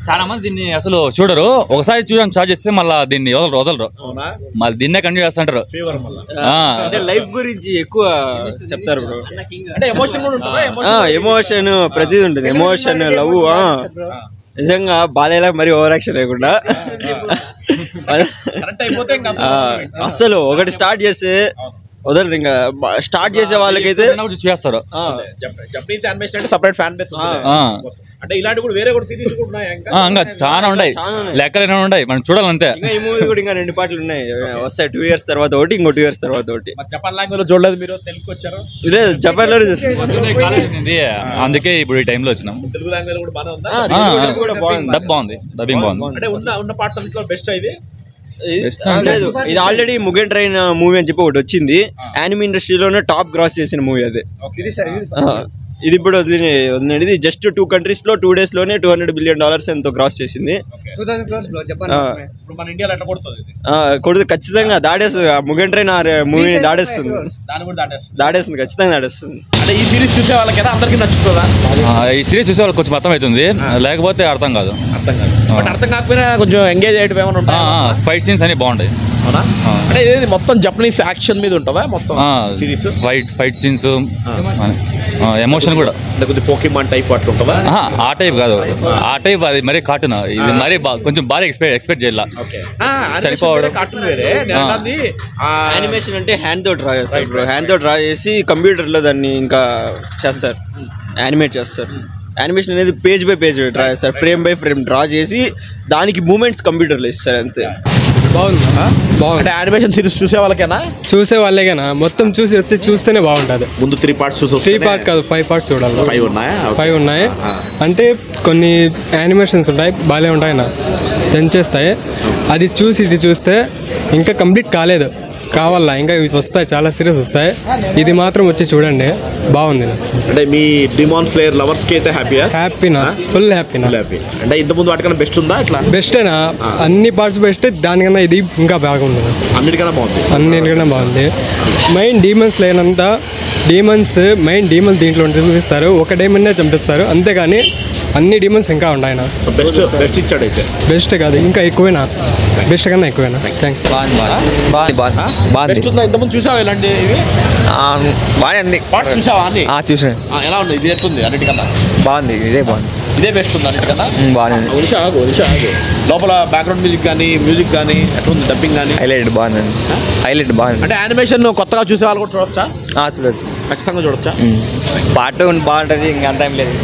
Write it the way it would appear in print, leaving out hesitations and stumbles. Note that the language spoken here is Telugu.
చాలా మంది దీన్ని అసలు చూడరు, ఒకసారి చూడడానికి స్టార్ట్ చేస్తే మళ్ళీ దీన్ని వదలరు మళ్ళీ దీన్నే కంటిన్యూ చేస్తుంటారు. లైఫ్ గురించి ఎక్కువ చెప్తారు బ్రో. ఎమోషన్ ప్రతిదీ ఉంటుంది, ఎమోషన్ లవ్ నిజంగా బాలేలా మరి ఓవర్ యాక్షన్ లేకుండా అస్సలు ఒకటి స్టార్ట్ చేస్తే వదలరు. ఇంకా స్టార్ట్ చేసే వాళ్ళకైతే చేస్తారు. జపనీస్ యానిమేషన్ అంటే సెపరేట్ ఫ్యాన్ బేస్ అంటే ఇలాంటి కూడా వేరే కూడా సిరీస్ కూడా ఉన్నాయి ఇంకా చాలా ఉంటాయి, లెక్కలు ఉంటాయి, మనం చూడాలంతే. ఈ మూవీ కూడా ఇంకా 2 పార్ట్లు ఉన్నాయి, వస్తాయి 2 years తర్వాత ఒకటి, ఇంకో 2 years తర్వాత ఒకటి. జపాన్ లాంగ్వేజ్ లో చూడలేదు మీరు? తెలుగు వచ్చారు? లేదు, జపాన్ లో అందుకే ఇప్పుడు ఈ టైంలో వచ్చినాం. తెలుగు లాంగ్వేజ్ కూడా బాగుంది, బాగుంది, డబ్బింగ్ బాగుంది. అంటే ఉన్న పార్ట్స్ అన్నిట్లో బెస్ట్ ఇది. లేదు, ఇది ఆల్రెడీ ముగెన్ ట్రైన్ మూవీ అని చెప్పి ఒకటి వచ్చింది, యానిమే ఇండస్ట్రీలోనే టాప్ గ్రాస్ చేసిన మూవీ అది. ఇది ఇప్పుడు వదిలింది, ఇది జస్ట్ 2 countries లో 2 days లోనే $200 billion ఎంతో క్రాస్ చేసింది. కొడుతుంది ఖచ్చితంగా, దాడేస్తుంది ముగెన్ ట్రైన్ మూవీ దాడేస్తుంది ఖచ్చితంగా దాడేస్తుంది. అంటే ఈ సిరీస్ చూసే వాళ్ళకి అందరికీ నచ్చుతుందా? ఈ సిరీస్ చూసే వాళ్ళకి కొంచెం అర్థం అవుతుంది, లేకపోతే అర్థం కాదు. అర్థం కాకపోయినా కొంచెం ఎంగేజ్ అయ్యేటివి ఏమైనా ఉంటాయి. ఫైట్ సీన్స్ అన్ని బాగుంటాయి. అంటే ఇది మొత్తం జపనీస్ యాక్షన్ మీద ఉంటుందా మొత్తం సిరీస్? ఫైట్ సీన్స్, ఎమోషన్ కూడా కొద్దిగా పోకీమాన్ టైప్ అట్లా ఉంటుందా? ఆ టైప్ కాదు, ఆ టైప్ అది మరీ కార్టూన్, ఇది మరీ కొంచెం బాగా ఎక్స్పెక్ట్ చేయాలి. చనిపోవడం యానిమేషన్ అంటే హ్యాండ్ తో డ్రా చేస్తారు బ్రో, హ్యాండ్ తో డ్రా చేసి కంప్యూటర్ లో దాన్ని ఇంకా చేస్తారు, యానిమేట్ చేస్తారు. యానిమేషన్ అనేది పేజ్ బై పేజ్ డ్రా చేస్తారు, ఫ్రేమ్ బై ఫ్రేమ్ డ్రా చేసి దానికి మూమెంట్స్ కంప్యూటర్లో ఇస్తారు అంతే. బాగుంది. యానిమేషన్ సిరీస్ చూసే వాళ్ళకేనా? చూసే వాళ్ళేనా, మొత్తం చూస్తేనే బాగుంటుంది. ముందు 3 parts చూసి 3 part కాదు 5 parts చూడాలి. 5 ఉన్నాయా? 5 ఉన్నాయి. అంటే కొన్ని యానిమేషన్స్ ఉంటాయి బాగానే ఉంటాయి, తెంచేస్తాయి. అది చూసి ఇది చూస్తే ఇంకా కంప్లీట్ కాలేదు, కావాలా ఇంకా వస్తాయి, చాలా సిరీస్ వస్తాయి. ఇది మాత్రం వచ్చి చూడండి, బాగుంది. అంటే మీ డిమాన్ స్లేయర్ లవర్స్ కి అయితే హ్యాపీనా? ఫుల్ హ్యాపీనా? అంటే ఇంత ముందు వాటికన్నా బెస్ట్ ఉందా? ఇట్లా బెస్టేనా? అన్ని పార్ట్స్ బెస్ట్, దానికన్నా ఇది ఇంకా బాగుంది, అన్నిటికన్నా బాగుంది. మెయిన్ డీమన్స్ లేనంత డీమన్స్ దీంట్లో చూపిస్తారు, ఒక డైమండ్ చంపిస్తారు అంతేగాని అన్ని డీమన్స్ ఇంకా ఉన్నాయి. బెస్ట్ ఇచ్చాడు అయితే. బెస్ట్ కాదు, ఇంకా ఎక్కువేనా, బెస్ట్ కన్నా ఎక్కువేనా. థ్యాంక్స్. ఇంతకుముందు చూసావా ఇలాంటి? బాగుంది, చూసావా అన్ని? చూసాను. ఎలా ఉంది? ఇది ఎట్లుంది? అన్నిటికన్నా బాగుంది, ఇదే బెస్ట్ ఉంది అన్నిటికన్నా. బాగుంది. లోపల బ్యాక్గ్రౌండ్ మ్యూజిక్ కానీ ఎట్లుంది? డబ్బింగ్ కానీ హైలైట్ బాగుంది. అంటే యానిమేషన్ కొత్తగా చూసే వాళ్ళు కూడా చూడొచ్చా? చూడొచ్చు, ఖచ్చితంగా చూడొచ్చా? పార్ట్ 1 బాగుంటుంది, ఇంకా అంత ఏం లేదు.